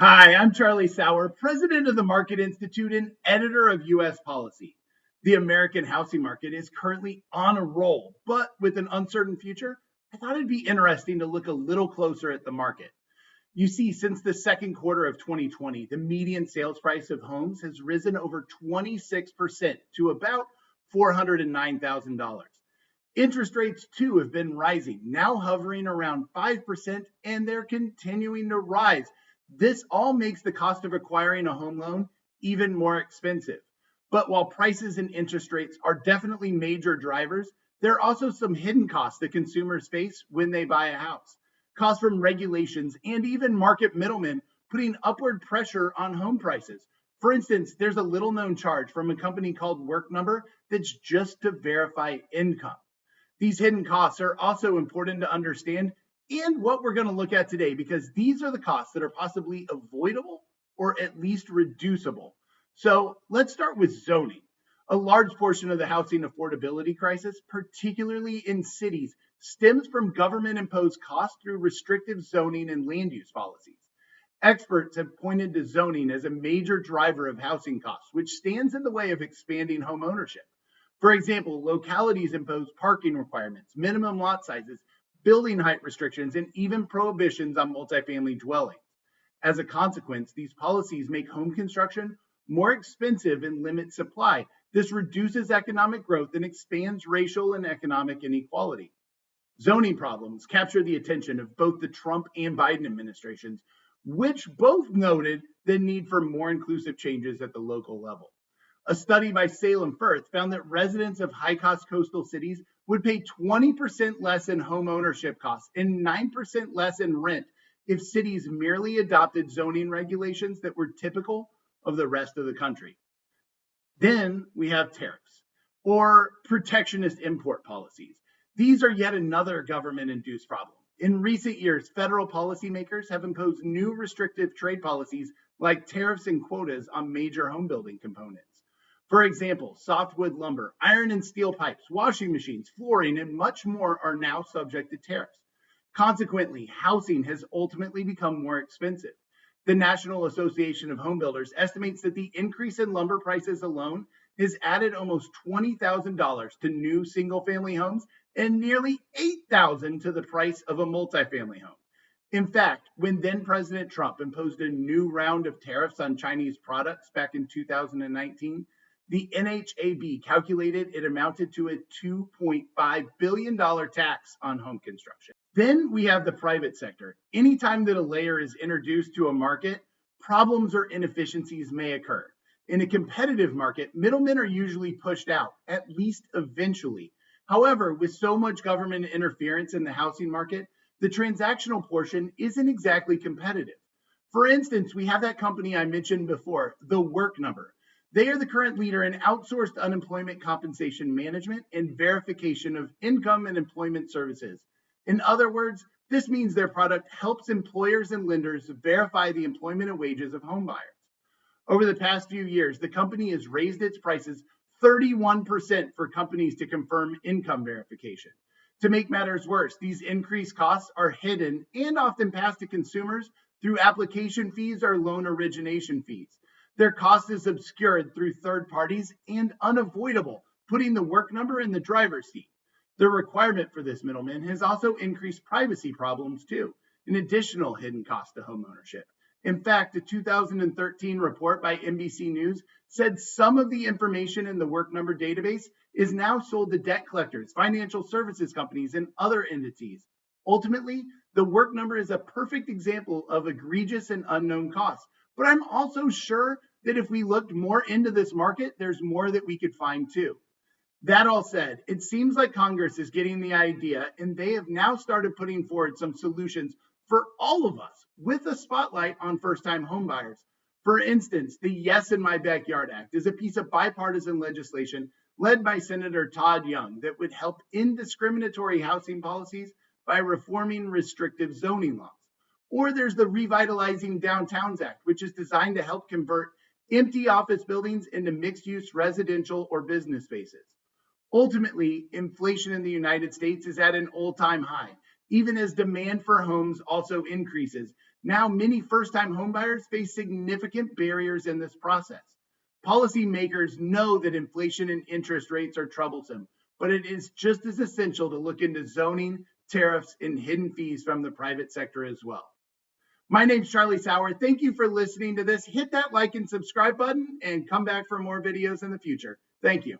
Hi, I'm Charlie Sauer, president of the Market Institute and editor of U.S. Policy. The American housing market is currently on a roll, but with an uncertain future, I thought it'd be interesting to look a little closer at the market. You see, since the second quarter of 2020, the median sales price of homes has risen over 26% to about $409,000. Interest rates, too, have been rising, now hovering around 5%, and they're continuing to rise. This all makes the cost of acquiring a home loan even more expensive. But while prices and interest rates are definitely major drivers, there are also some hidden costs that consumers face when they buy a house. Costs from regulations and even market middlemen putting upward pressure on home prices. For instance, there's a little known charge from a company called Work Number that's just to verify income. These hidden costs are also important to understand and what we're going to look at today because these are the costs that are possibly avoidable or at least reducible. So let's start with zoning. A large portion of the housing affordability crisis, particularly in cities, stems from government imposed costs through restrictive zoning and land use policies. Experts have pointed to zoning as a major driver of housing costs, which stands in the way of expanding home ownership. For example, localities impose parking requirements, minimum lot sizes, building height restrictions, and even prohibitions on multifamily dwellings. As a consequence, these policies make home construction more expensive and limit supply. This reduces economic growth and expands racial and economic inequality. Zoning problems capture the attention of both the Trump and Biden administrations, which both noted the need for more inclusive changes at the local level. A study by Salem Firth found that residents of high-cost coastal cities would pay 20% less in home ownership costs and 9% less in rent if cities merely adopted zoning regulations that were typical of the rest of the country. Then we have tariffs or protectionist import policies. These are yet another government-induced problem. In recent years, federal policymakers have imposed new restrictive trade policies like tariffs and quotas on major home building components. For example, softwood lumber, iron and steel pipes, washing machines, flooring, and much more are now subject to tariffs. Consequently, housing has ultimately become more expensive. The National Association of Home Builders estimates that the increase in lumber prices alone has added almost $20,000 to new single-family homes and nearly $8,000 to the price of a multifamily home. In fact, when then President Trump imposed a new round of tariffs on Chinese products back in 2019, the NHAB calculated it amounted to a $2.5 billion tax on home construction. Then we have the private sector. Anytime that a layer is introduced to a market, problems or inefficiencies may occur. In a competitive market, middlemen are usually pushed out, at least eventually. However, with so much government interference in the housing market, the transactional portion isn't exactly competitive. For instance, we have that company I mentioned before, the Work Number. They are the current leader in outsourced unemployment compensation management and verification of income and employment services. In other words, this means their product helps employers and lenders verify the employment and wages of home buyers. Over the past few years, the company has raised its prices 31% for companies to confirm income verification. To make matters worse, these increased costs are hidden and often passed to consumers through application fees or loan origination fees. Their cost is obscured through third parties and unavoidable, putting the Work Number in the driver's seat. The requirement for this middleman has also increased privacy problems too, an additional hidden cost to homeownership. In fact, a 2013 report by NBC News said some of the information in the Work Number database is now sold to debt collectors, financial services companies, and other entities. Ultimately, the Work Number is a perfect example of egregious and unknown costs. But I'm also sure that if we looked more into this market, there's more that we could find too. That all said, it seems like Congress is getting the idea, and they have now started putting forward some solutions for all of us with a spotlight on first-time homebuyers. For instance, the Yes in My Backyard Act is a piece of bipartisan legislation led by Senator Todd Young that would help end discriminatory housing policies by reforming restrictive zoning laws. Or there's the Revitalizing Downtowns Act, which is designed to help convert empty office buildings into mixed-use residential or business spaces. Ultimately, inflation in the United States is at an all-time high. even as demand for homes also increases. Now, many first-time homebuyers face significant barriers in this process. Policymakers know that inflation and interest rates are troublesome, but it is just as essential to look into zoning, tariffs, and hidden fees from the private sector as well. My name's Charlie Sauer. Thank you for listening to this. Hit that like and subscribe button and come back for more videos in the future. Thank you.